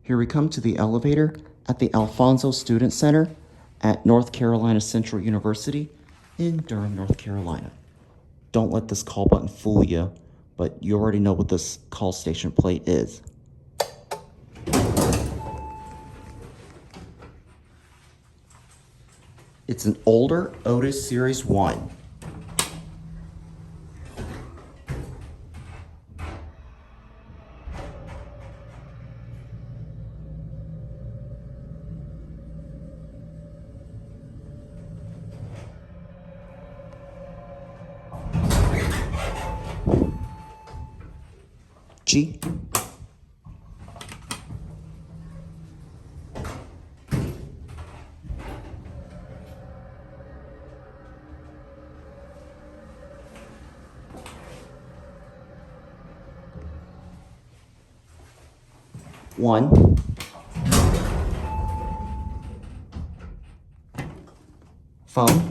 Here we come to the elevator at the Alfonso Student Center at North Carolina Central University in Durham, North Carolina. Don't let this call button fool you, but you already know what this call station plate is. It's an older Otis Series 1. G. One. Phone.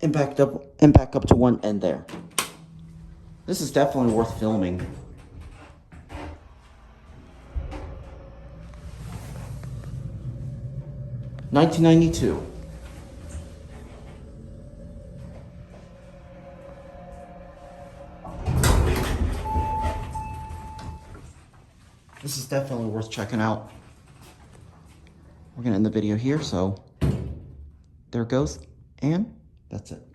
And back up to one end there. This is definitely worth filming. $19.92. This is definitely worth checking out. We're gonna end the video here, so there it goes, and that's it.